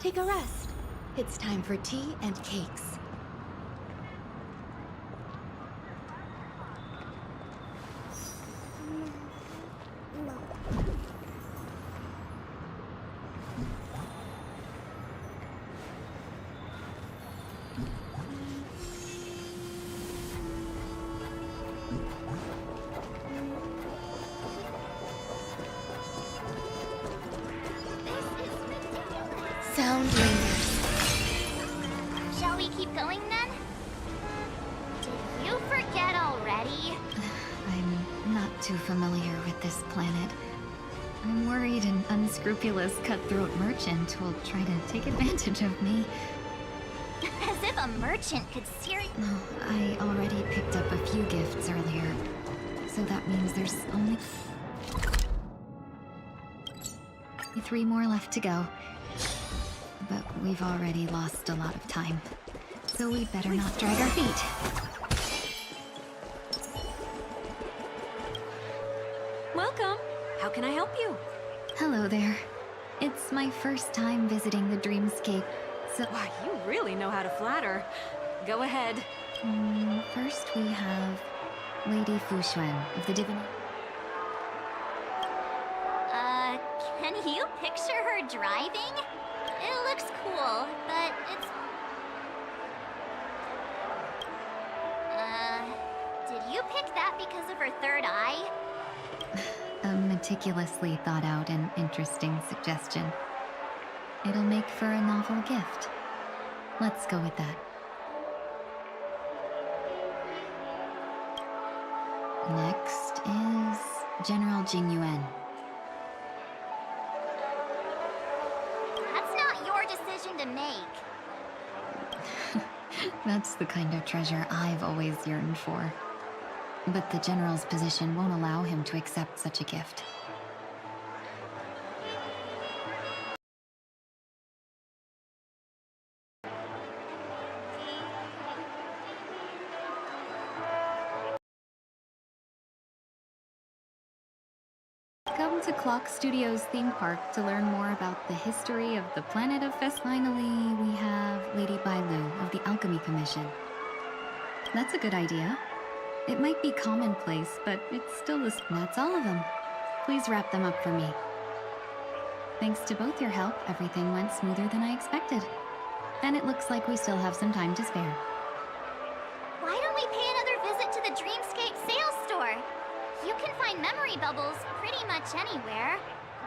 take a rest. It's time for tea and cakes. Sound lingers. Shall we keep going then? Did you forget already? I'm not too familiar with this planet. I'm worried an unscrupulous cutthroat merchant will try to take advantage of me. As if a merchant could seriously... No, I already picked up a few gifts earlier. So that means there's only 3 more left to go. But we've already lost a lot of time. So we better not drag our feet. Welcome! How can I help you? Hello there. It's my first time visiting the Dreamscape, so... Wow, you really know how to flatter. Go ahead. First we have Lady Fuxuan of the Divinity. Can you picture her driving? It looks cool, but it's... Did you pick that because of her third eye? A meticulously thought out and interesting suggestion. It'll make for a novel gift. Let's go with that. Next is General Jingyuan. That's not your decision to make. That's the kind of treasure I've always yearned for. But the General's position won't allow him to accept such a gift. Come to Clock Studios theme park to learn more about the history of the planet of Fest. Finally, we have Lady Bailu of the Alchemy Commission. That's a good idea. It might be commonplace, but it's still the... That's all of them. Please wrap them up for me. Thanks to both your help, everything went smoother than I expected. And it looks like we still have some time to spare. Why don't we pay another visit to the Dreamscape sales store? You can find memory bubbles pretty much anywhere.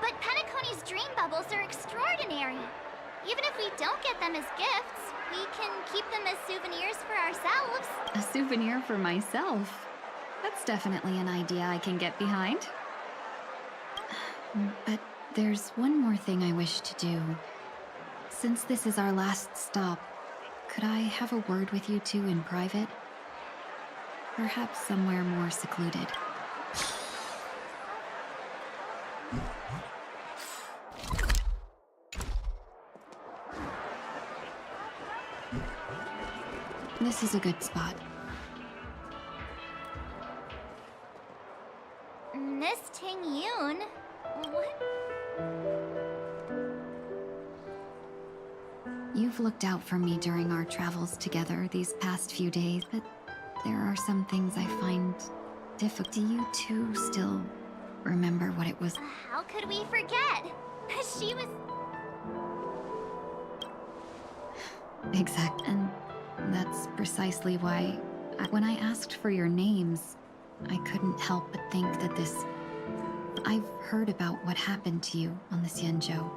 But Penacony's dream bubbles are extraordinary. Even if we don't get them as gifts, we can keep them as souvenirs for ourselves. A souvenir for myself? That's definitely an idea I can get behind. But there's one more thing I wish to do. Since this is our last stop, could I have a word with you two in private? Perhaps somewhere more secluded. This is a good spot. Miss Ting Yoon? What? You've looked out for me during our travels together these past few days, but there are some things I find difficult. Do you two still remember what it was? How could we forget? She was... Exact. And that's precisely why, when I asked for your names, I couldn't help but think that this... I've heard about what happened to you on the Xianzhou.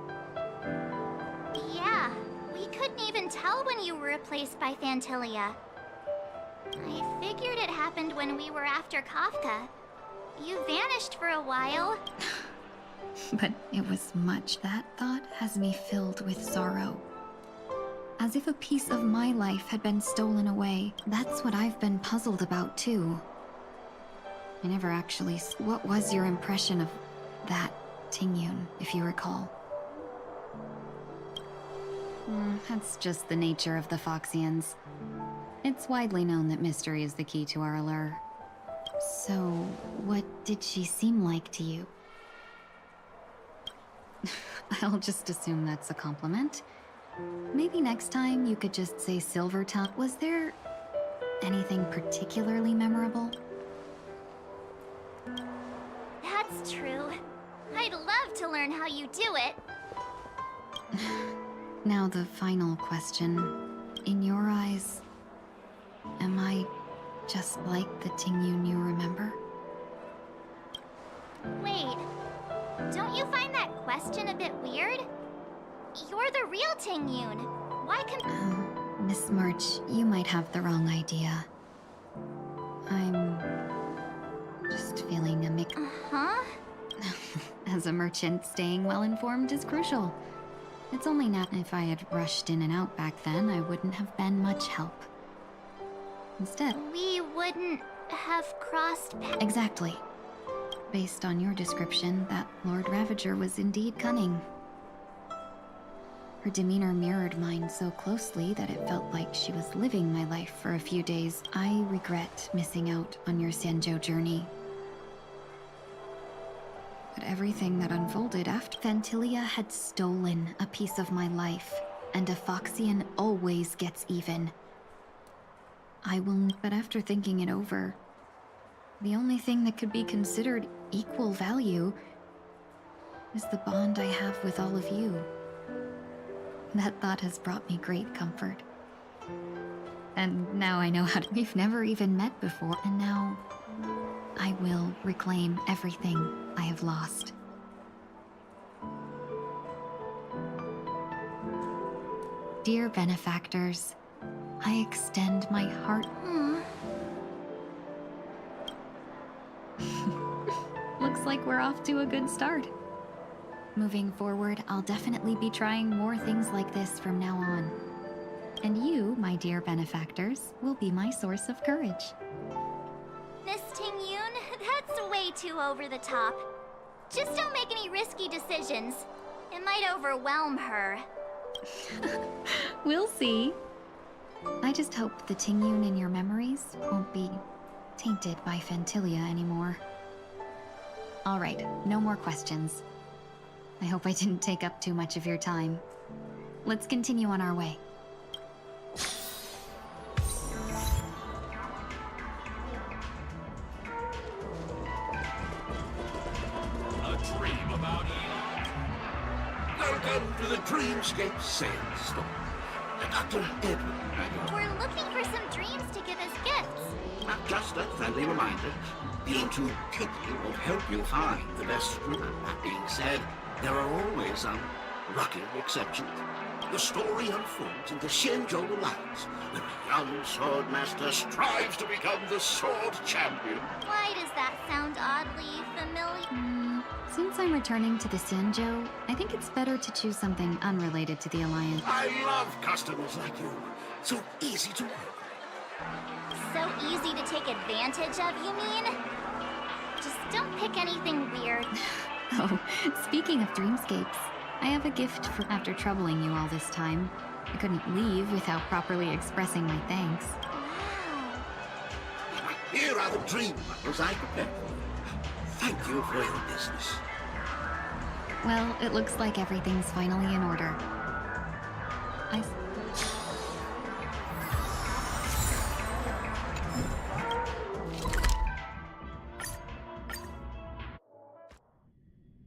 Yeah, we couldn't even tell when you were replaced by Phantilia. I figured it happened when we were after Kafka. You vanished for a while. But it was much. That thought has me filled with sorrow. As if a piece of my life had been stolen away. That's what I've been puzzled about, too. I never actually... What was your impression of that Tingyun, if you recall? That's just the nature of the Foxians. It's widely known that mystery is the key to our allure. So, what did she seem like to you? I'll just assume that's a compliment. Maybe next time you could just say Silver Tongue. Was there anything particularly memorable? That's true. I'd love to learn how you do it. Now the final question. In your eyes, am I just like the Tingyun you remember? Wait, don't you find that question a bit weird? You're the real Tingyun. Why Miss March, you might have the wrong idea. I'm just feeling a mix. Uh-huh. As a merchant, staying well-informed is crucial. It's only now if I had rushed in and out back then, I wouldn't have been much help. Instead... We wouldn't have crossed paths. Exactly. Based on your description, that Lord Ravager was indeed cunning. Her demeanor mirrored mine so closely that it felt like she was living my life for a few days. I regret missing out on your Senjo journey. But everything that unfolded after Phantilia had stolen a piece of my life, and a Foxian always gets even. I will, but after thinking it over, the only thing that could be considered equal value is the bond I have with all of you. That thought has brought me great comfort. And now I know how to... We've never even met before, and now I will reclaim everything I have lost. Dear benefactors, I extend my heart... Looks like we're off to a good start. Moving forward, I'll definitely be trying more things like this from now on. And you, my dear benefactors, will be my source of courage. Miss Tingyun, that's way too over the top. Just don't make any risky decisions. It might overwhelm her. We'll see. I just hope the Tingyun in your memories won't be tainted by Phantilia anymore. Alright, no more questions. I hope I didn't take up too much of your time. Let's continue on our way. A dream about Eli. Welcome to the Dreamscape Sales Store. Dr. Edward, We're looking for some dreams to give as gifts. just a friendly reminder. Being too picky won't help you find the best room. That being said, there are always some lucky exceptions. The story unfolds in the Shinjo Alliance, where a young swordmaster strives to become the sword champion. Why does that sound oddly familiar? Since I'm returning to the Senjo, I think it's better to choose something unrelated to the Alliance. I love customers like you. So easy to work. So easy to take advantage of, you mean? Just don't pick anything weird. Oh, speaking of dreamscapes, I have a gift for after troubling you all this time. I couldn't leave without properly expressing my thanks. Wow. Here are the dream bundles I prepared for you. Thank you for your business. Well, it looks like everything's finally in order.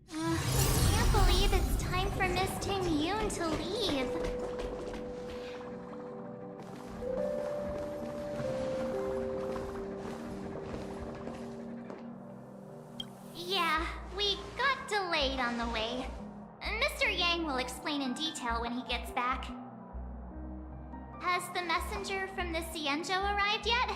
Can't believe it's time for Miss Tingyun to leave. Yeah, we got delayed on the way. Mr. Yang will explain in detail when he gets back. Has the messenger from the Cienjo arrived yet?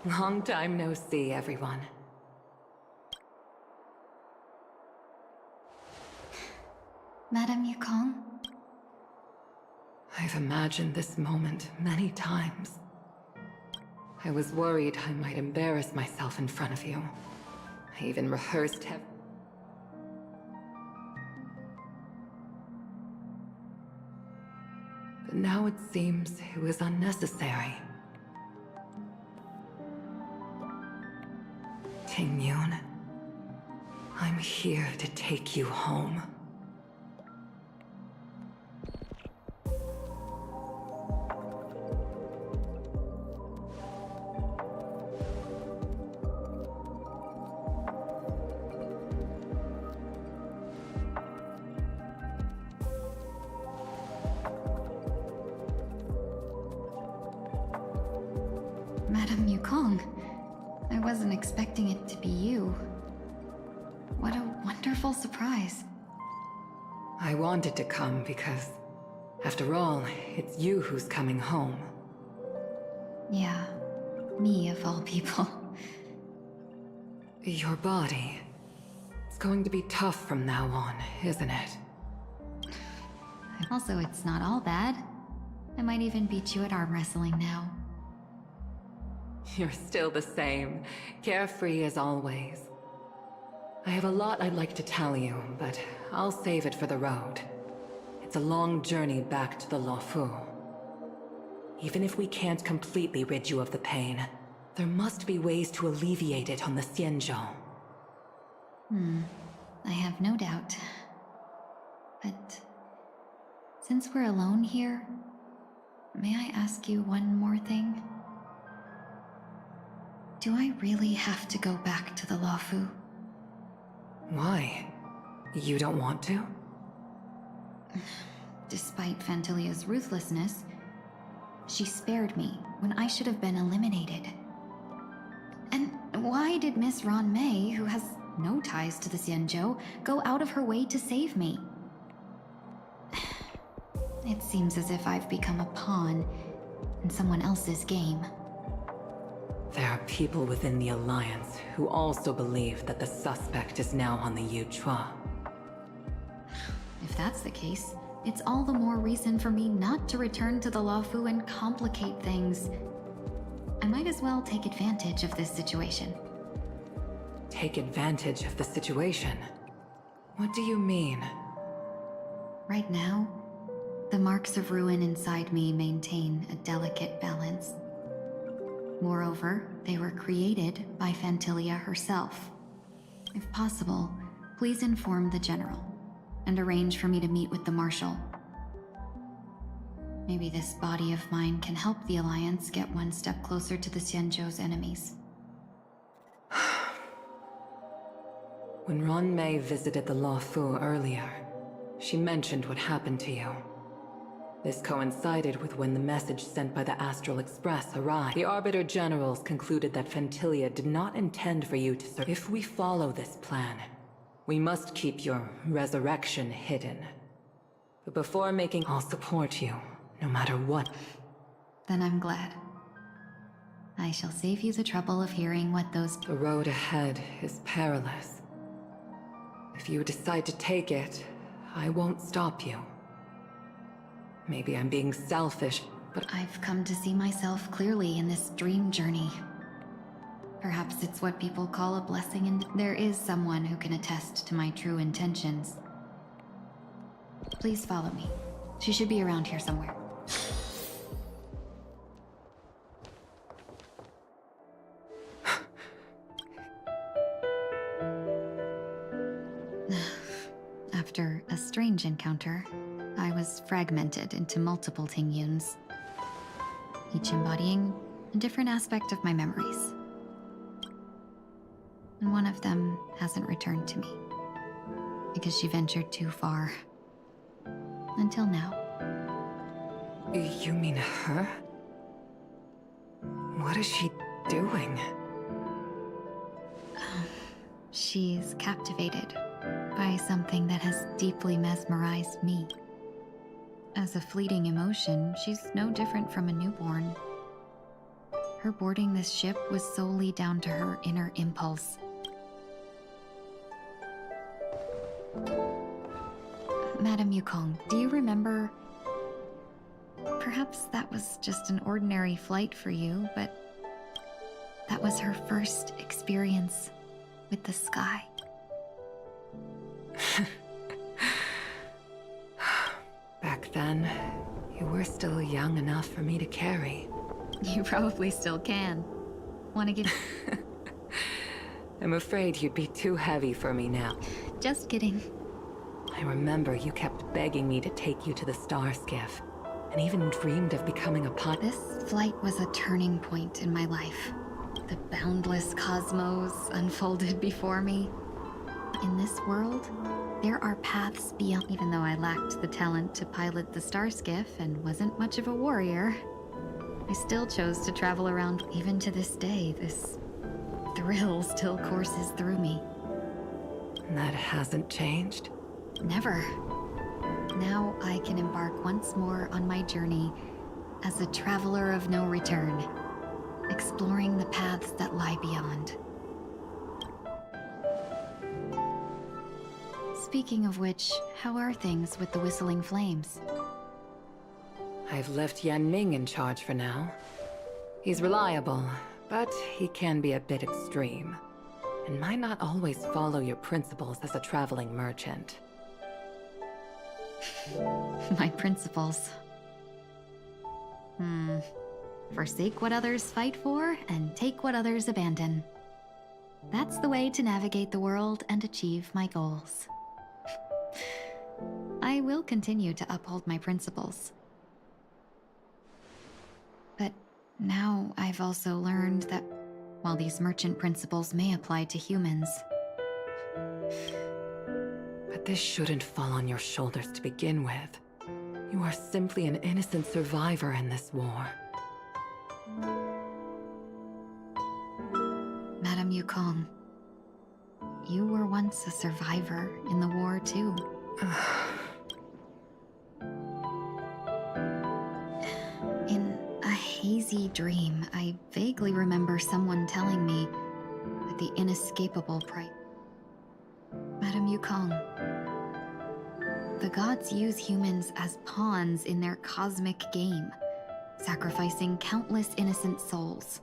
Long time no see, everyone. Madame Yukong? I've imagined this moment many times. I was worried I might embarrass myself in front of you. I even rehearsed but now it seems it was unnecessary. Ting-Yun, I'm here to take you home. Madame Yukong, I wasn't expecting it to be you. What a wonderful surprise. I wanted to come because, after all, it's you who's coming home. Yeah, me of all people. Your body. It's going to be tough from now on, isn't it? Also, it's not all bad. I might even beat you at arm wrestling now. You're still the same, carefree as always. I have a lot I'd like to tell you, but I'll save it for the road. It's a long journey back to the Luofu. Even if we can't completely rid you of the pain, there must be ways to alleviate it on the Xianzhou. I have no doubt. But since we're alone here, may I ask you one more thing? Do I really have to go back to the Luofu? Why? You don't want to? Despite Fantilia's ruthlessness, she spared me when I should have been eliminated. And why did Miss Ron Mei, who has no ties to the Xianzhou, go out of her way to save me? It seems as if I've become a pawn in someone else's game. There are people within the Alliance who also believe that the suspect is now on the Yuchua. If that's the case, it's all the more reason for me not to return to the Luofu and complicate things. I might as well take advantage of this situation. Take advantage of the situation? What do you mean? Right now, the marks of ruin inside me maintain a delicate balance. Moreover, they were created by Fantilia herself. If possible, please inform the General, and arrange for me to meet with the Marshal. Maybe this body of mine can help the Alliance get one step closer to the Xianzhou's enemies. When Ron Mei visited the Luofu earlier, she mentioned what happened to you. This coincided with when the message sent by the Astral Express arrived. The Arbiter Generals concluded that Fantilia did not intend for you to serve. If we follow this plan, we must keep your resurrection hidden. But before making, I'll support you, no matter what. Then I'm glad. I shall save you the trouble of hearing what those... The road ahead is perilous. If you decide to take it, I won't stop you. Maybe I'm being selfish, but I've come to see myself clearly in this dream journey. Perhaps it's what people call a blessing, and there is someone who can attest to my true intentions. Please follow me. She should be around here somewhere. After a strange encounter, I was fragmented into multiple Ting-Yuns, each embodying a different aspect of my memories. And one of them hasn't returned to me, because she ventured too far. Until now. You mean her? What is she doing? She's captivated by something that has deeply mesmerized me. As a fleeting emotion, she's no different from a newborn. Her boarding this ship was solely down to her inner impulse. Madame Yukong, do you remember? Perhaps that was just an ordinary flight for you, but that was her first experience with the sky. Back then, You were still young enough for me to carry. You probably still can. Wanna give... I'm afraid you'd be too heavy for me now. Just kidding. I remember you kept begging me to take you to the star skiff, and even dreamed of becoming a pilot. This flight was a turning point in my life. The boundless cosmos unfolded before me. In this world, there are paths beyond. Even though I lacked the talent to pilot the star skiff and wasn't much of a warrior, I still chose to travel around. Even to this day, this thrill still courses through me. That hasn't changed? Never. Now I can embark once more on my journey as a traveler of no return, exploring the paths that lie beyond. Speaking of which, how are things with the Whistling Flames? I've left Yan Ming in charge for now. He's reliable, but he can be a bit extreme, and might not always follow your principles as a traveling merchant. My principles. Forsake what others fight for, and take what others abandon. That's the way to navigate the world and achieve my goals. I will continue to uphold my principles. But now I've also learned that while these merchant principles may apply to humans, But this shouldn't fall on your shoulders to begin with. You are simply an innocent survivor in this war. Madame Yukong, you were once a survivor in the war too. In a hazy dream, I vaguely remember someone telling me that the inescapable price. Madame Yukong, the gods use humans as pawns in their cosmic game, sacrificing countless innocent souls.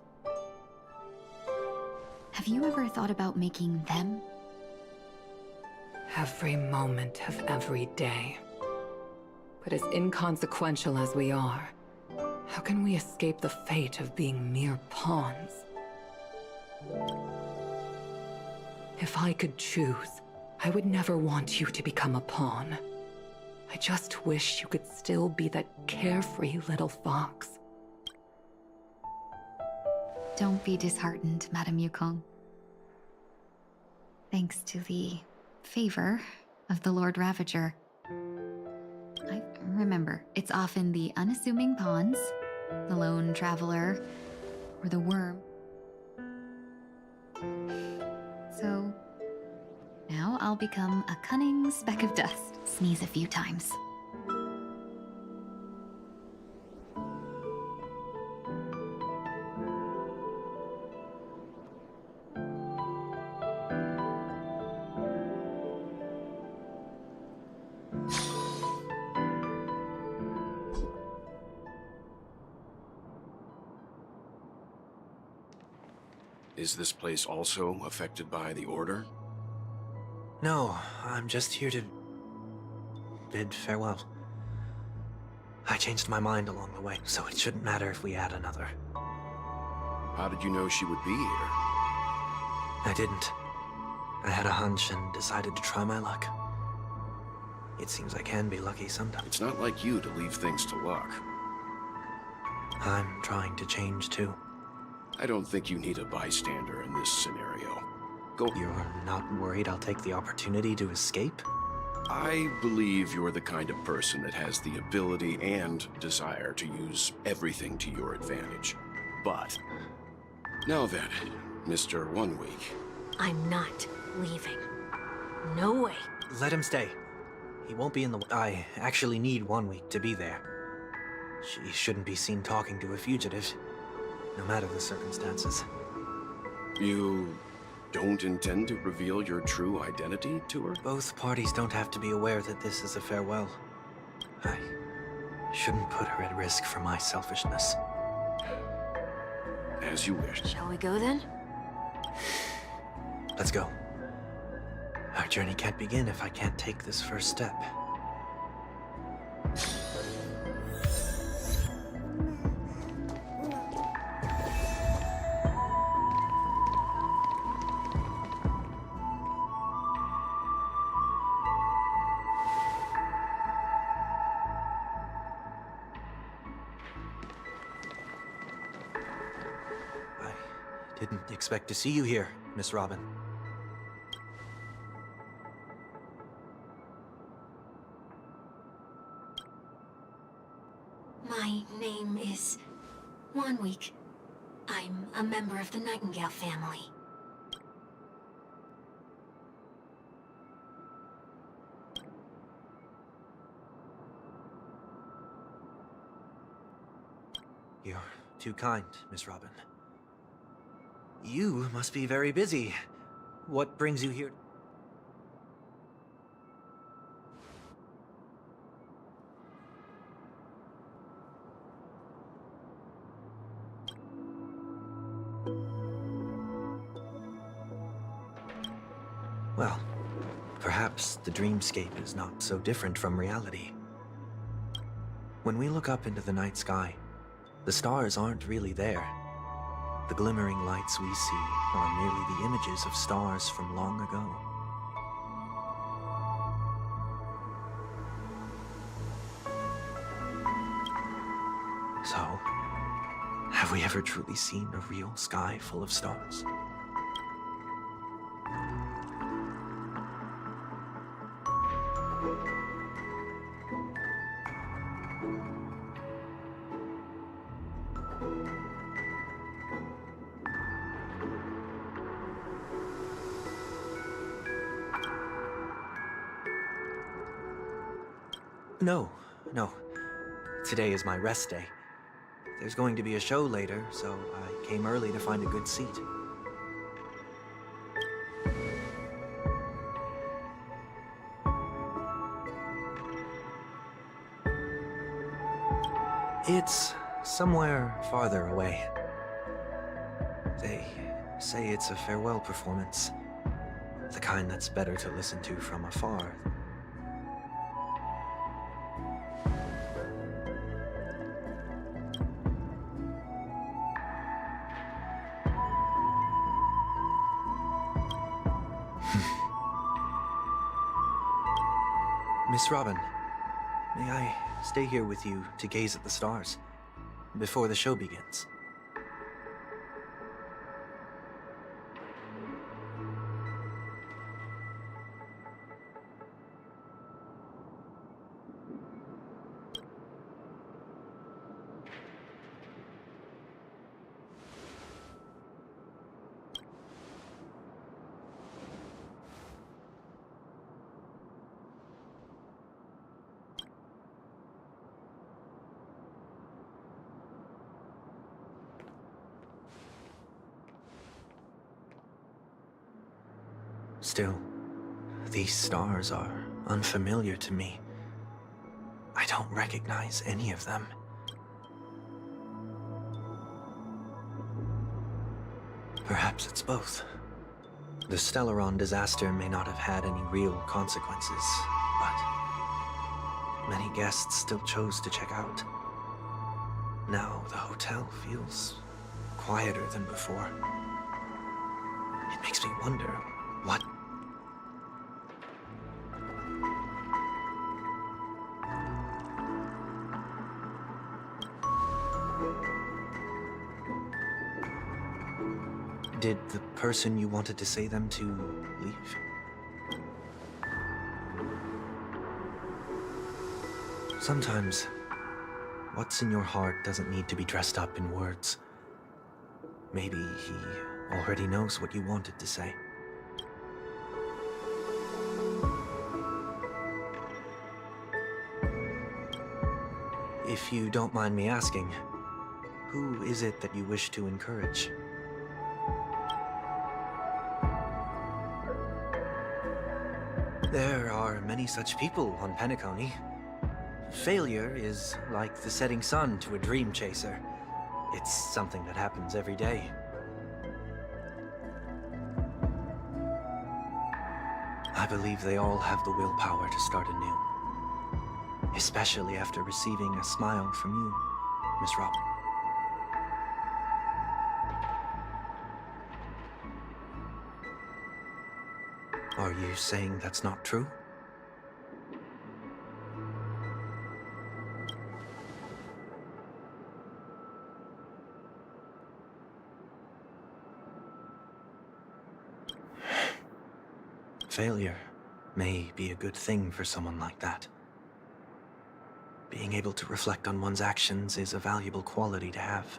Have you ever thought about making them? Every moment of every day. But as inconsequential as we are, how can we escape the fate of being mere pawns? If I could choose, I would never want you to become a pawn. I just wish you could still be that carefree little fox. Don't be disheartened, Madame Yukong. Thanks to the favor of the Lord Ravager. Remember, it's often the unassuming pawns, the lone traveler, or the worm. So, now I'll become a cunning speck of dust. Sneeze a few times. Is this place also affected by the Order? No, I'm just here to bid farewell. I changed my mind along the way, so it shouldn't matter if we add another. How did you know she would be here? I didn't. I had a hunch and decided to try my luck. It seems I can be lucky sometimes. It's not like you to leave things to luck. I'm trying to change too. I don't think you need a bystander in this scenario. Go. You're not worried I'll take the opportunity to escape? I believe you're the kind of person that has the ability and desire to use everything to your advantage. But, now then, Mr. 1 Week. I'm not leaving. No way. Let him stay. He won't be in the... I actually need 1 week to be there. She shouldn't be seen talking to a fugitive, no matter the circumstances. You don't intend to reveal your true identity to her? Both parties don't have to be aware that this is a farewell. I shouldn't put her at risk for my selfishness. As you wish. Shall we go then? Let's go. Our journey can't begin if I can't take this first step. Didn't expect to see you here, Miss Robin. My name is 1 week. I'm a member of the Nightingale family. You're too kind, Miss Robin. You must be very busy. What brings you here? Well, perhaps the dreamscape is not so different from reality. When we look up into the night sky, the stars aren't really there. The glimmering lights we see are merely the images of stars from long ago. So, have we ever truly seen a real sky full of stars? No. Today is my rest day. There's going to be a show later, so I came early to find a good seat. It's somewhere farther away. They say it's a farewell performance. The kind that's better to listen to from afar. Miss Robin, may I stay here with you to gaze at the stars before the show begins? Still, these stars are unfamiliar to me. I don't recognize any of them. Perhaps it's both. The Stellaron disaster may not have had any real consequences, but many guests still chose to check out. Now the hotel feels quieter than before. It makes me wonder what... Did the person you wanted to say them to leave? Sometimes, what's in your heart doesn't need to be dressed up in words. Maybe he already knows what you wanted to say. If you don't mind me asking, who is it that you wish to encourage? There are many such people on Penacony. Failure is like the setting sun to a dream chaser. It's something that happens every day. I believe they all have the willpower to start anew. Especially after receiving a smile from you, Miss Robin. Are you saying that's not true? failure may be a good thing for someone like that. Being able to reflect on one's actions is a valuable quality to have.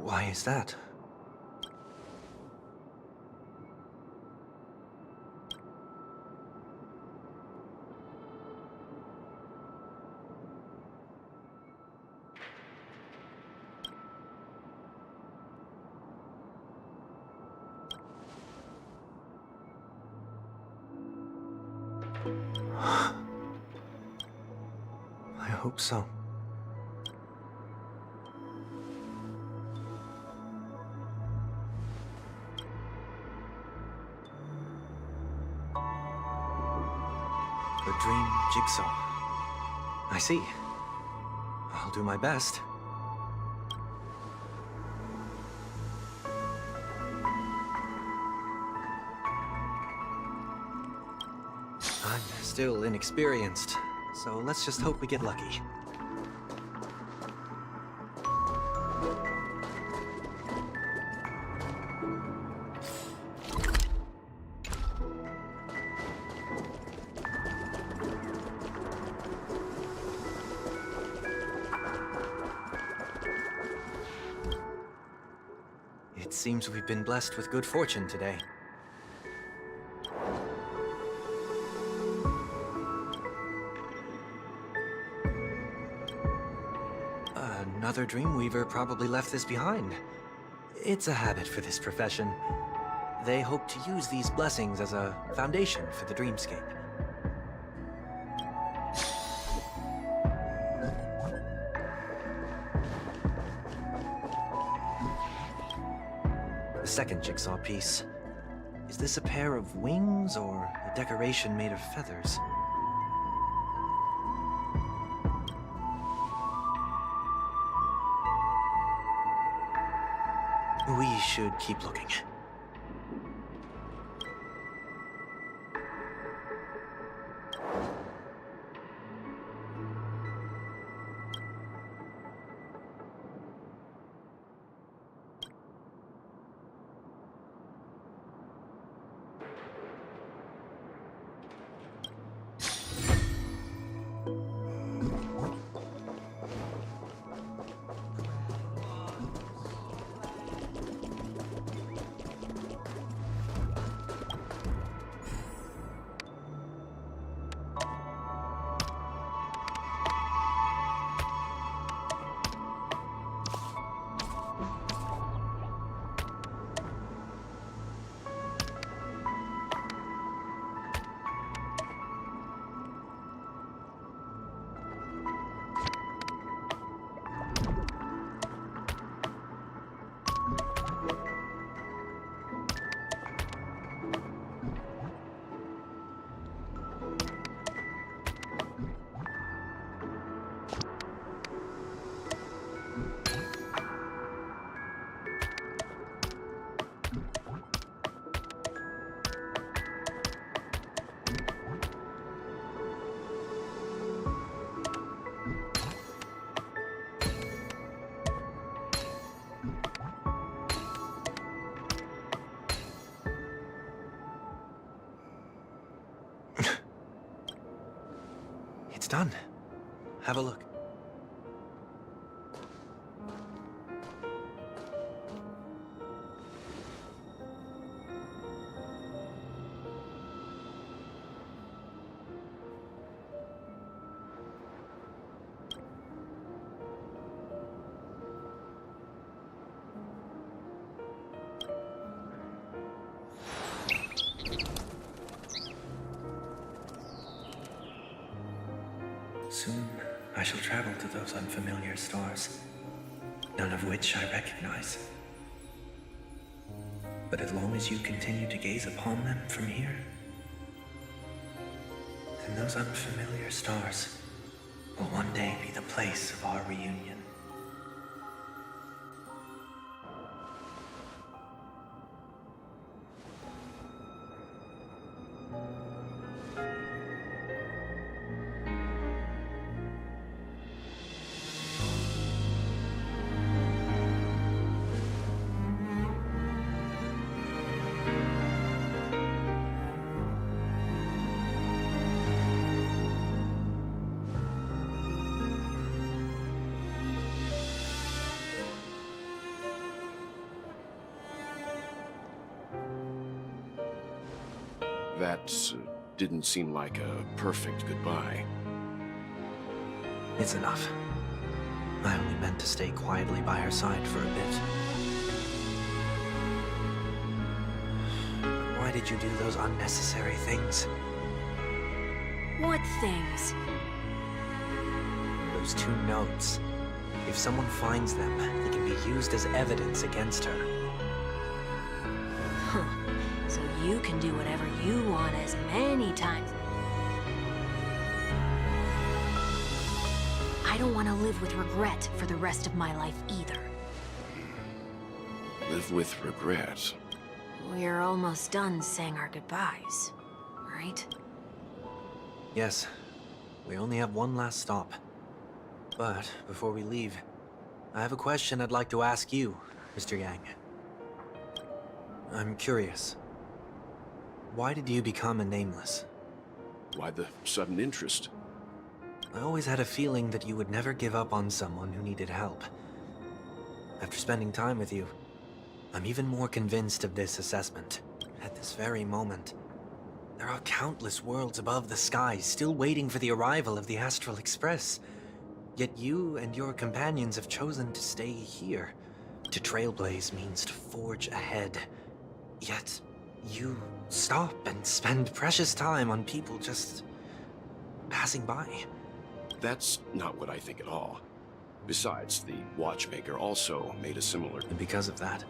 Why is that? I hope so. The dream jigsaw. I see. I'll do my best. I'm still inexperienced, so let's just hope we get lucky. It seems we've been blessed with good fortune today. Another Dreamweaver probably left this behind. It's a habit for this profession. They hope to use these blessings as a foundation for the dreamscape. The second jigsaw piece. Is this a pair of wings or a decoration made of feathers? We should keep looking. It's done. Have a look. Soon, I shall travel to those unfamiliar stars, none of which I recognize. But as long as you continue to gaze upon them from here, then those unfamiliar stars will one day be the place of our reunion. That didn't seem like a perfect goodbye. It's enough. I only meant to stay quietly by her side for a bit. Why did you do those unnecessary things? What things? Those 2 notes. If someone finds them, they can be used as evidence against her. Huh. So you can do whatever you want as many times. I don't want to live with regret for the rest of my life either. Live with regret. We're almost done saying our goodbyes, right? Yes. We only have one last stop. But before we leave, I have a question I'd like to ask you, Mr. Yang. I'm curious. Why did you become a Nameless? Why the sudden interest? I always had a feeling that you would never give up on someone who needed help. After spending time with you, I'm even more convinced of this assessment. At this very moment, there are countless worlds above the skies still waiting for the arrival of the Astral Express. Yet you and your companions have chosen to stay here. To trailblaze means to forge ahead. Yet, you stop and spend precious time on people just passing by. That's not what I think at all. Besides, the Watchmaker also made a similar... And because of that,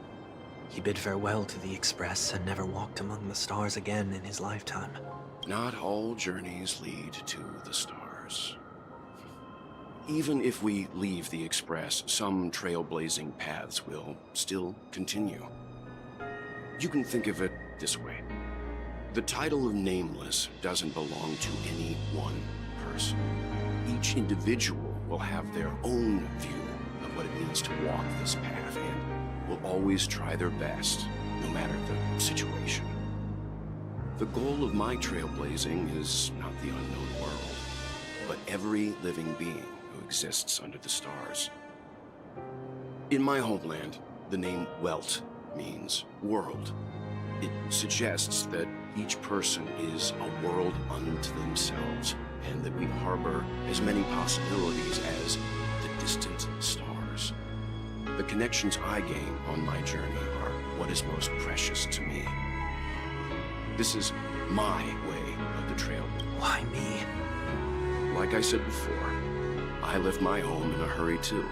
he bid farewell to the Express and never walked among the stars again in his lifetime. Not all journeys lead to the stars. Even if we leave the Express, some trailblazing paths will still continue. You can think of it this way. The title of Nameless doesn't belong to any one person. Each individual will have their own view of what it means to walk this path and will always try their best, no matter the situation. The goal of my trailblazing is not the unknown world, but every living being who exists under the stars. In my homeland, the name Welt means world. It suggests that each person is a world unto themselves, and that we harbor as many possibilities as the distant stars. The connections I gain on my journey are what is most precious to me. This is my way of the trail. Why me? Like I said before, I left my home in a hurry too.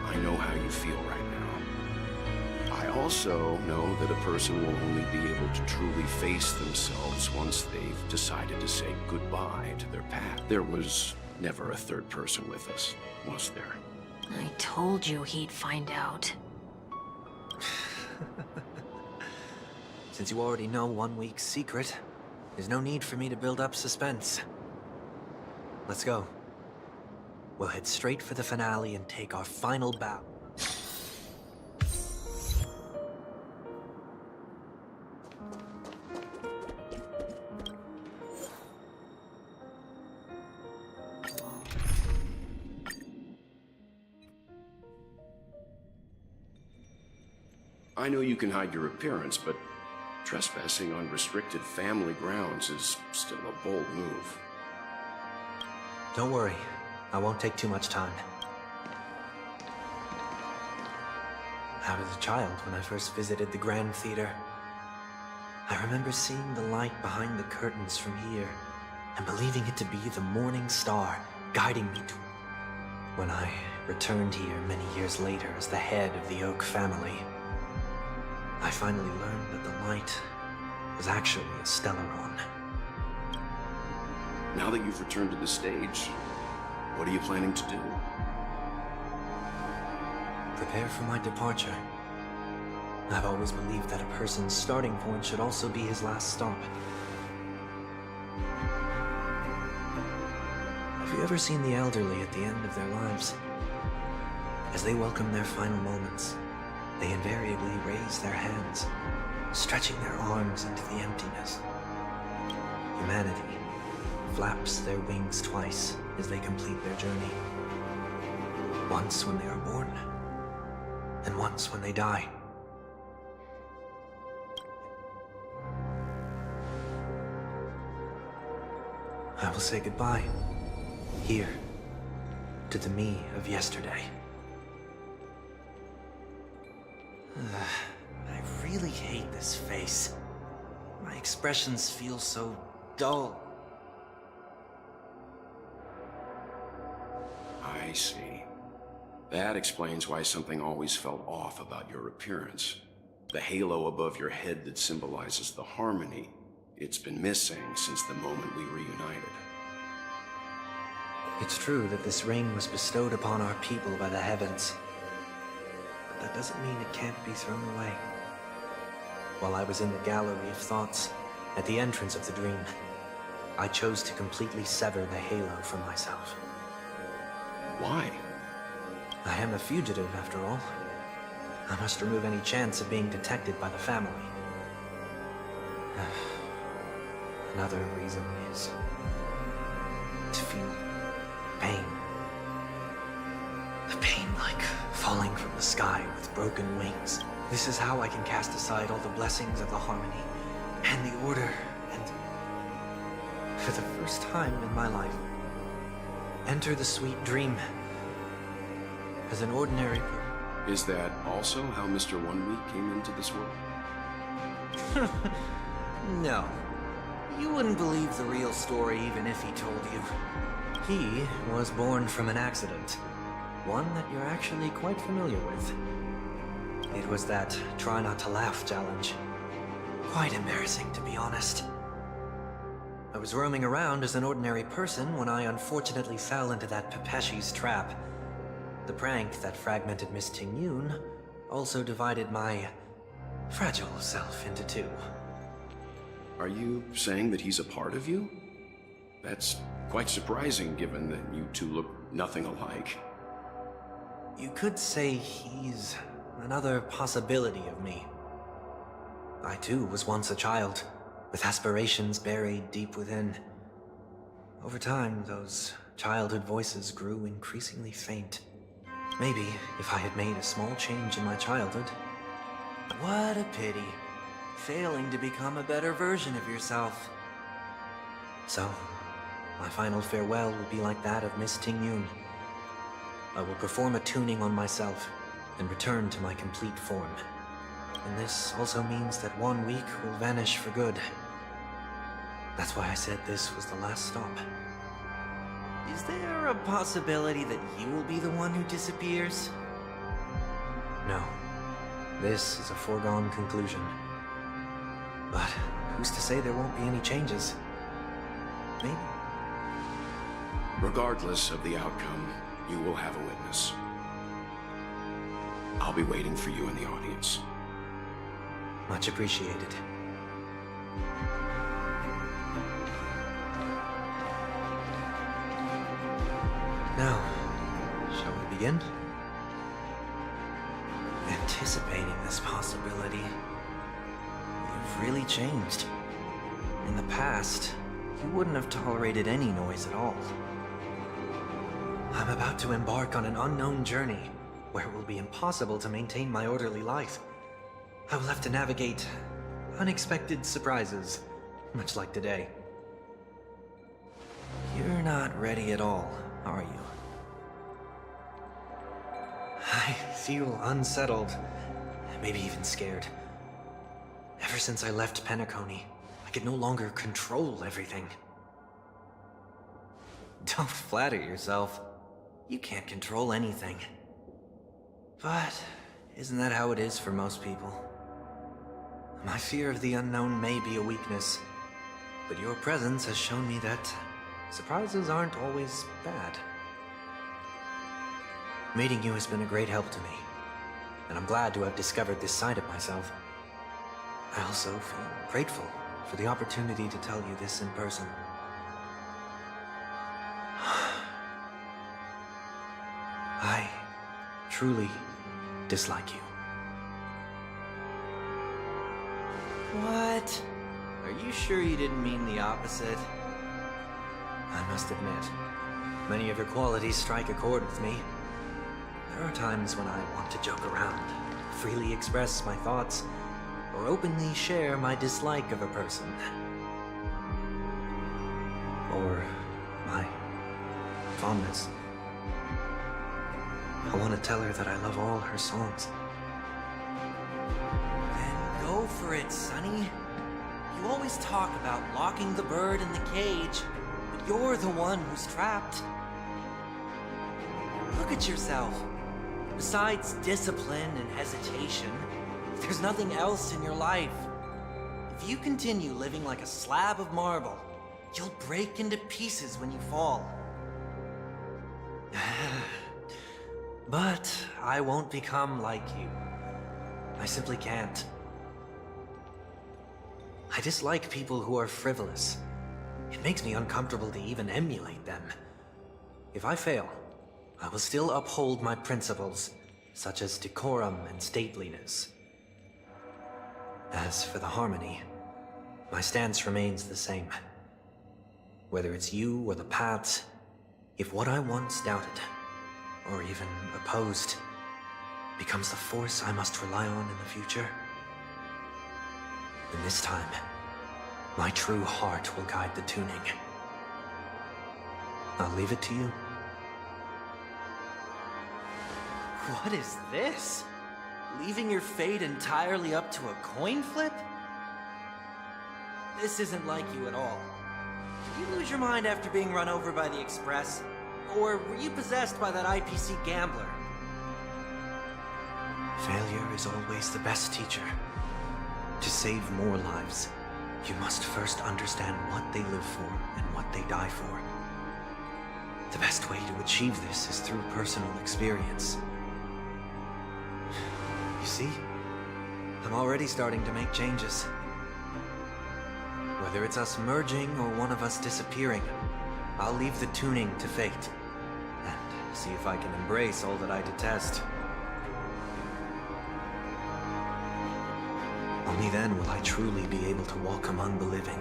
I know how you feel right now. I also know that a person will only be able to truly face themselves once they've decided to say goodbye to their path. There was never a third person with us, was there? I told you he'd find out. Since you already know 1 week's secret, there's no need for me to build up suspense. Let's go. We'll head straight for the finale and take our final bow. I know you can hide your appearance, but trespassing on restricted family grounds is still a bold move. Don't worry, I won't take too much time. I was a child when I first visited the Grand Theater. I remember seeing the light behind the curtains from here, and believing it to be the morning star guiding me to... When I returned here many years later as the head of the Oak family, I finally learned that the light was actually a Stellaron. Now that you've returned to the stage, what are you planning to do? Prepare for my departure. I've always believed that a person's starting point should also be his last stop. Have you ever seen the elderly at the end of their lives? As they welcome their final moments, they invariably raise their hands, stretching their arms into the emptiness. Humanity flaps their wings twice as they complete their journey. Once when they are born, and once when they die. I will say goodbye. Here. To the me of yesterday. I really hate this face. My expressions feel so dull. I see. That explains why something always felt off about your appearance. The halo above your head that symbolizes the harmony, it's been missing since the moment we reunited. It's true that this ring was bestowed upon our people by the heavens. But that doesn't mean it can't be thrown away. While I was in the gallery of thoughts, at the entrance of the dream, I chose to completely sever the halo from myself. Why? I am a fugitive, after all. I must remove any chance of being detected by the family. Another reason is to feel pain. The pain like falling from the sky with broken wings. This is how I can cast aside all the blessings of the harmony and the order and, for the first time in my life, enter the sweet dream as an ordinary person. Is that also how Mr. 1 Week came into this world? No. You wouldn't believe the real story even if he told you. He was born from an accident. One that you're actually quite familiar with. It was that try not to laugh challenge. Quite embarrassing, to be honest. I was roaming around as an ordinary person when I unfortunately fell into that Pepeshi's trap. The prank that fragmented Miss Ting-Yun also divided my fragile self into two. Are you saying that he's a part of you? That's quite surprising given that you two look nothing alike. You could say he's another possibility of me. I too was once a child, with aspirations buried deep within. Over time, those childhood voices grew increasingly faint. Maybe if I had made a small change in my childhood. What a pity. Failing to become a better version of yourself. So, my final farewell will be like that of Miss Ting-Yun. I will perform a tuning on myself and return to my complete form. And this also means that 1 week will vanish for good. That's why I said this was the last stop. Is there a possibility that you will be the one who disappears? No. This is a foregone conclusion. But who's to say there won't be any changes? Maybe. Regardless of the outcome, you will have a witness. I'll be waiting for you in the audience. Much appreciated. Now, shall we begin? Anticipating this possibility, you've really changed. In the past, you wouldn't have tolerated any noise at all. I'm about to embark on an unknown journey, where it will be impossible to maintain my orderly life. I will have to navigate unexpected surprises, much like today. You're not ready at all, are you? I feel unsettled, maybe even scared. Ever since I left Penacony, I could no longer control everything. Don't flatter yourself. You can't control anything. But isn't that how it is for most people? My fear of the unknown may be a weakness, but your presence has shown me that surprises aren't always bad. Meeting you has been a great help to me, and I'm glad to have discovered this side of myself. I also feel grateful for the opportunity to tell you this in person. I truly dislike you. What? Are you sure you didn't mean the opposite? I must admit, many of your qualities strike a chord with me. There are times when I want to joke around, freely express my thoughts, or openly share my dislike of a person. or my fondness. I want to tell her that I love all her songs. Then go for it, Sonny. You always talk about locking the bird in the cage, but you're the one who's trapped. Look at yourself. Besides discipline and hesitation, there's nothing else in your life. If you continue living like a slab of marble, you'll break into pieces when you fall. But I won't become like you. I simply can't. I dislike people who are frivolous. It makes me uncomfortable to even emulate them. If I fail, I will still uphold my principles, such as decorum and stateliness. As for the harmony, my stance remains the same. Whether it's you or the paths, if what I once doubted, or even opposed, becomes the force I must rely on in the future, then this time, my true heart will guide the tuning. I'll leave it to you. What is this? Leaving your fate entirely up to a coin flip? This isn't like you at all. Did you lose your mind after being run over by the Express? Or were you possessed by that IPC gambler? Failure is always the best teacher. To save more lives, you must first understand what they live for and what they die for. The best way to achieve this is through personal experience. You see? I'm already starting to make changes. Whether it's us merging or one of us disappearing, I'll leave the tuning to fate. And see if I can embrace all that I detest. Only then will I truly be able to walk among the living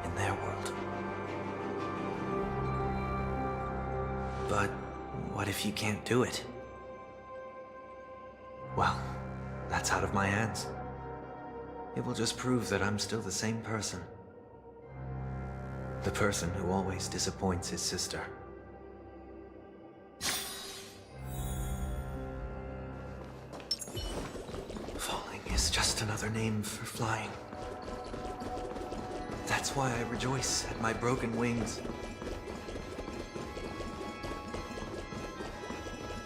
in their world. But what if you can't do it? Well, that's out of my hands. It will just prove that I'm still the same person. The person who always disappoints his sister. Falling is just another name for flying. That's why I rejoice at my broken wings.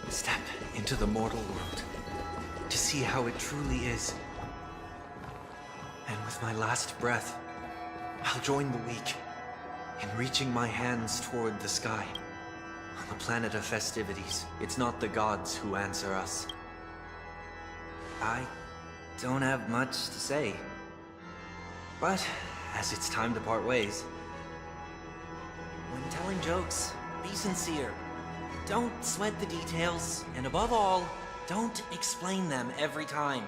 Step into the mortal world to see how it truly is. And with my last breath, I'll join the weak in reaching my hands toward the sky. On the planet of festivities, it's not the gods who answer us. I don't have much to say. But, as it's time to part ways, When telling jokes, be sincere. Don't sweat the details, and above all, don't explain them every time.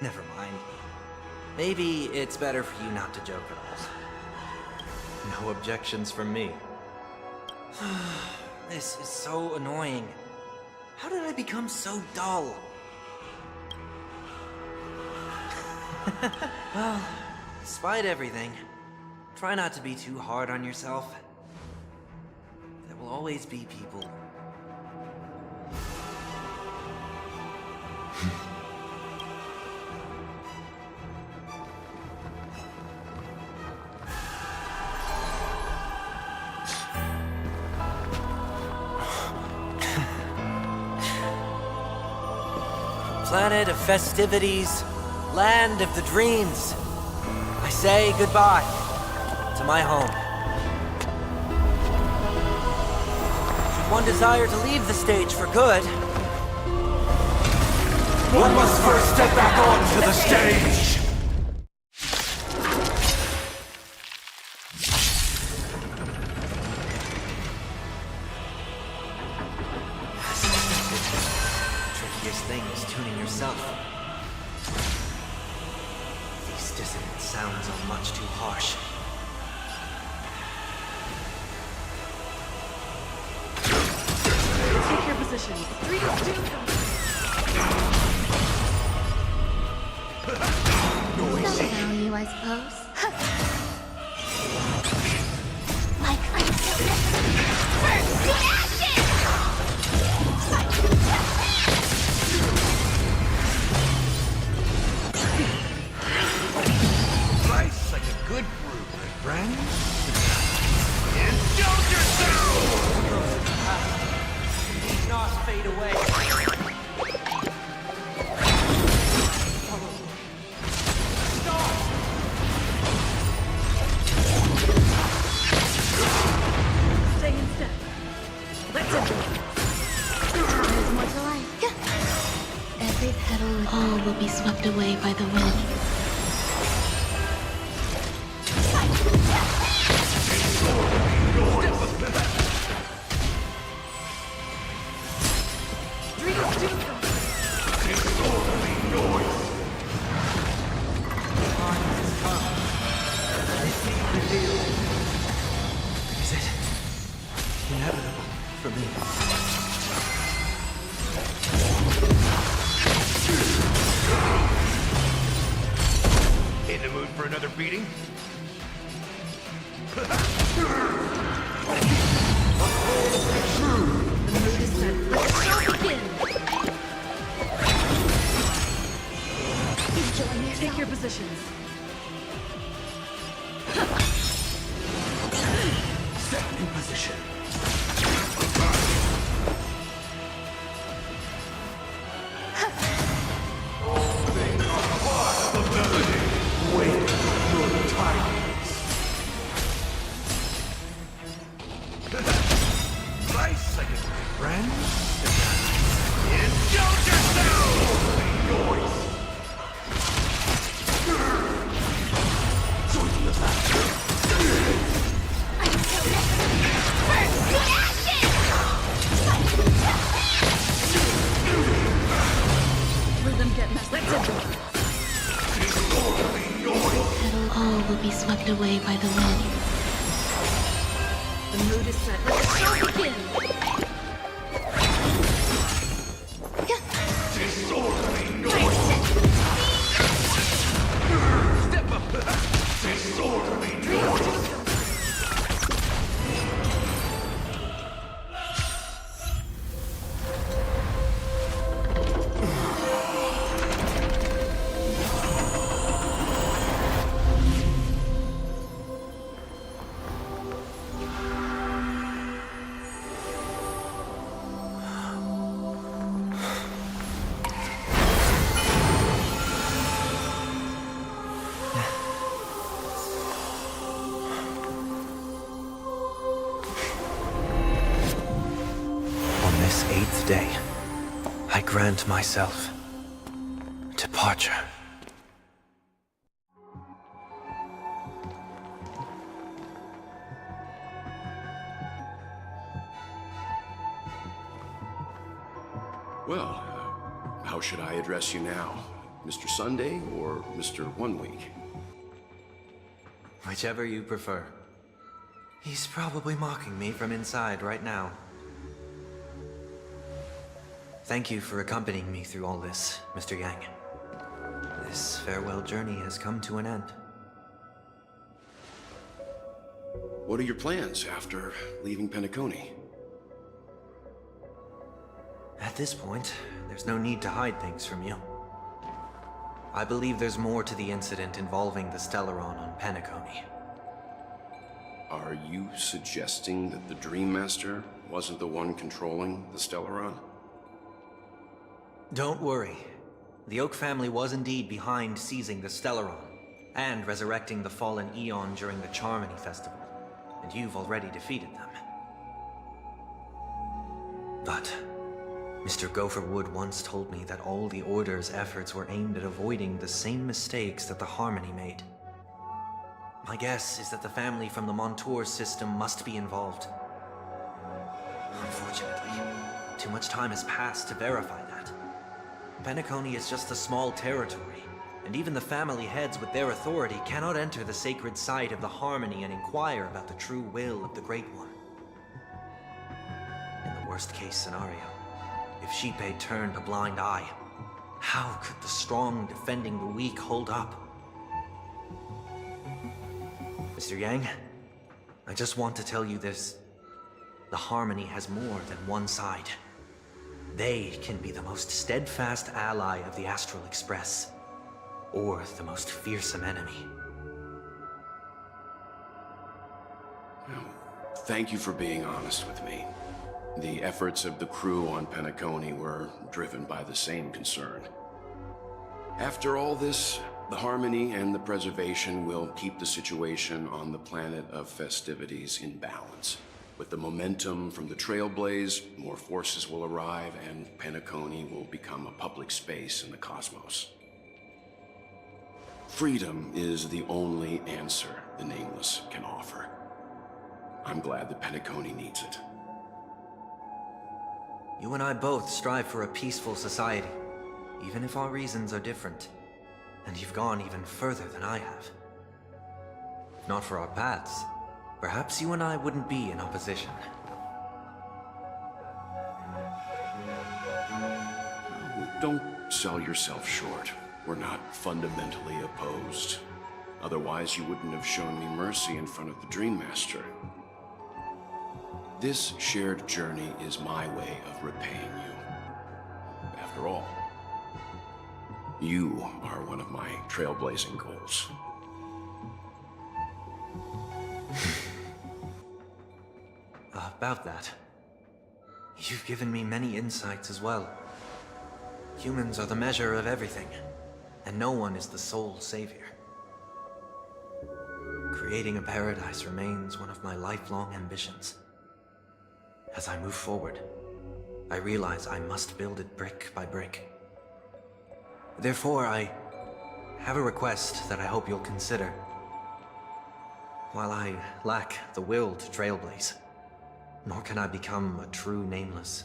Never mind. Maybe it's better for you not to joke at all. no objections from me. This is so annoying. How did I become so dull? Well, despite everything, try not to be too hard on yourself. There will always be people. Planet of festivities, land of the dreams. I say goodbye to my home. Should one desire to leave the stage for good, One must first step back onto the stage! the trickiest thing is tuning yourself. These dissonant sounds are much too harsh. Take your position. 3, 2, Noise Value, I suppose. Like first action! Nice like a good brew, my friend. Indulge yourself! These not fade away. Stay in step. Let's enjoy. There's more to life. Every petal, all will be swept away by the wind. Is it inevitable for me? In the mood for another beating? Take your positions. Step in position. Wait for good tidings. Nice like a good friend. Indulge yourself! Noise! Join the battle. First action! Let them get messed. Let's enjoy. Petal, all will be swept away by the wind. The mood is set. Let the show begin. Disorderly noise! Step up! Disorderly noise! On this 8th day, I grant myself departure. Well, how should I address you now? Mr. Sunday or Mr. 1 Week? Whichever you prefer. He's probably mocking me from inside right now. Thank you for accompanying me through all this, Mr. Yang. This farewell journey has come to an end. What are your plans after leaving Penacony? At this point, there's no need to hide things from you. I believe there's more to the incident involving the Stellaron on Penacony. Are you suggesting that the Dream Master wasn't the one controlling the Stellaron? Don't worry. The Oak family was indeed behind seizing the Stellaron and resurrecting the fallen Eon during the Charmony Festival, and you've already defeated them. But Mr. Gopherwood once told me that all the Order's efforts were aimed at avoiding the same mistakes that the Harmony made. My guess is that the family from the Montour system must be involved. Unfortunately, too much time has passed to verify that. Penacony is just a small territory, and even the family heads with their authority cannot enter the sacred site of the Harmony and inquire about the true will of the Great One. In the worst-case scenario, if Sheepade turned a blind eye, how could the strong defending the weak hold up? Mr. Yang, I just want to tell you this. The Harmony has more than one side. They can be the most steadfast ally of the Astral Express, or the most fearsome enemy. Well, thank you for being honest with me. The efforts of the crew on Penacony were driven by the same concern. After all this, the Harmony and the Preservation will keep the situation on the planet of festivities in balance. With the momentum from the Trailblaze, more forces will arrive, and Penacony will become a public space in the cosmos. Freedom is the only answer the Nameless can offer. I'm glad that Penacony needs it. You and I both strive for a peaceful society, even if our reasons are different. And you've gone even further than I have. If not for our paths, perhaps you and I wouldn't be in opposition. Don't sell yourself short. We're not fundamentally opposed. Otherwise, you wouldn't have shown me mercy in front of the Dream Master. This shared journey is my way of repaying you. After all, you are one of my trailblazing goals. About that, you've given me many insights as well. Humans are the measure of everything, and no one is the sole savior. Creating a paradise remains one of my lifelong ambitions. As I move forward, I realize I must build it brick by brick. Therefore, I have a request that I hope you'll consider. While I lack the will to trailblaze, nor can I become a true Nameless,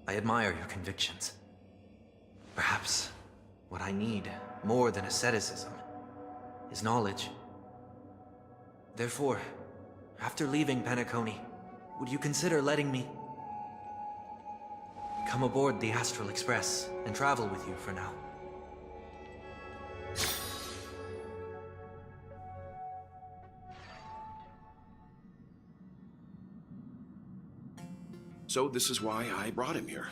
I admire your convictions. Perhaps what I need, more than asceticism, is knowledge. Therefore, after leaving Penacony, would you consider letting me come aboard the Astral Express and travel with you for now? So this is why I brought him here.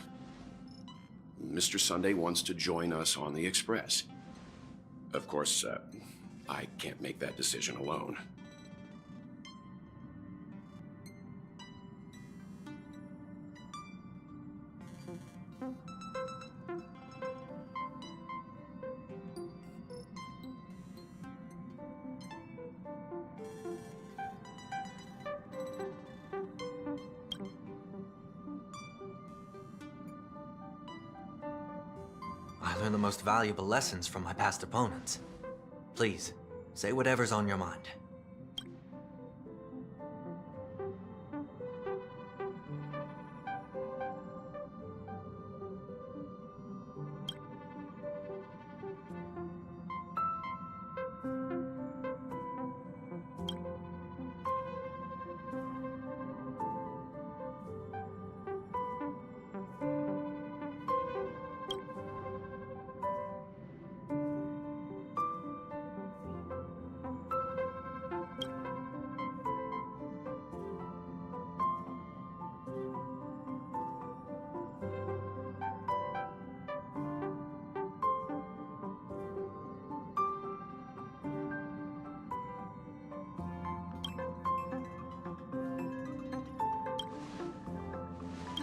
Mr. Sunday wants to join us on the Express. Of course, I can't make that decision alone. I learned the most valuable lessons from my past opponents. Please, say whatever's on your mind.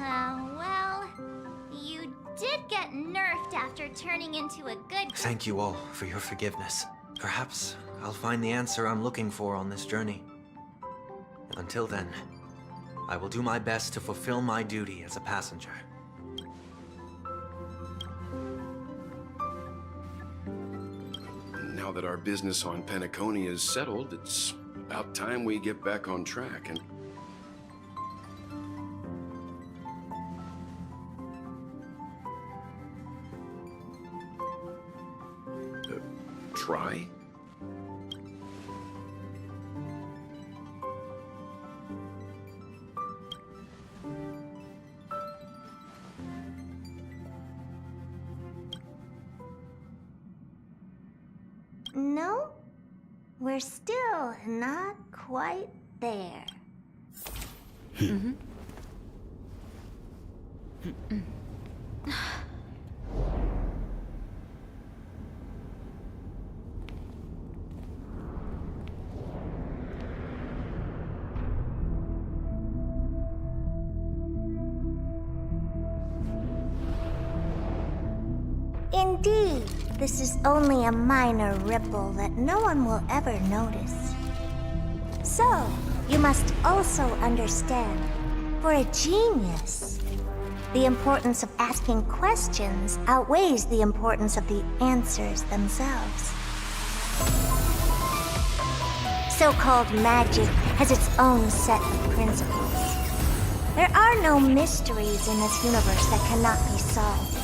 Well, you did get nerfed after turning into a good... Thank you all for your forgiveness. Perhaps I'll find the answer I'm looking for on this journey. Until then, I will do my best to fulfill my duty as a passenger. Now that our business on Penacony is settled, it's about time we get back on track and... try? No? we're still not quite there. Indeed, this is only a minor ripple that no one will ever notice. So, you must also understand, for a genius, the importance of asking questions outweighs the importance of the answers themselves. So-called magic has its own set of principles. There are no mysteries in this universe that cannot be solved.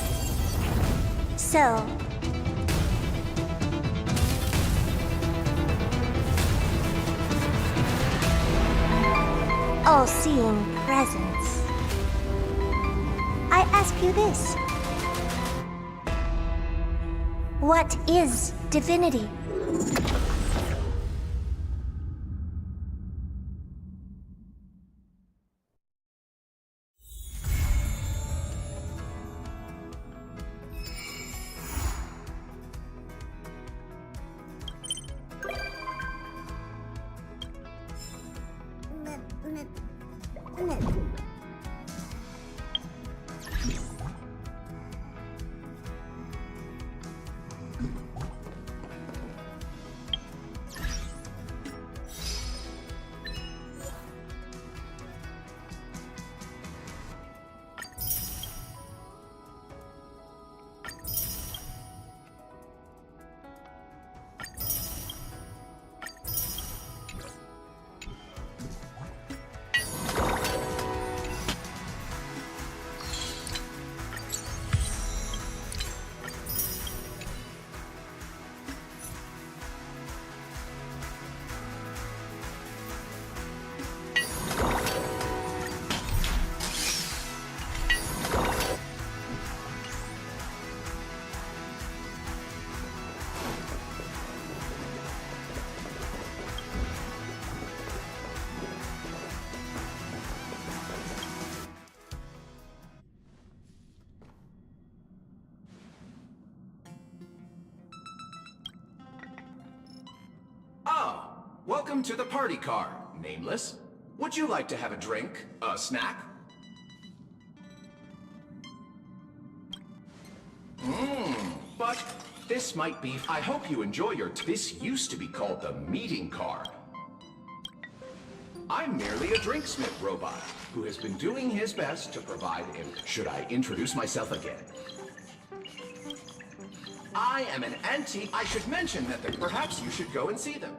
So, all-seeing presence, I ask you this. What is divinity? Welcome to the party car, Nameless. Would you like to have a drink? A snack? But this might be... I hope you enjoy your... This used to be called the meeting car. I'm merely a drinksmith robot who has been doing his best to provide... Should I introduce myself again? I am an antique... I should mention that perhaps you should go and see them.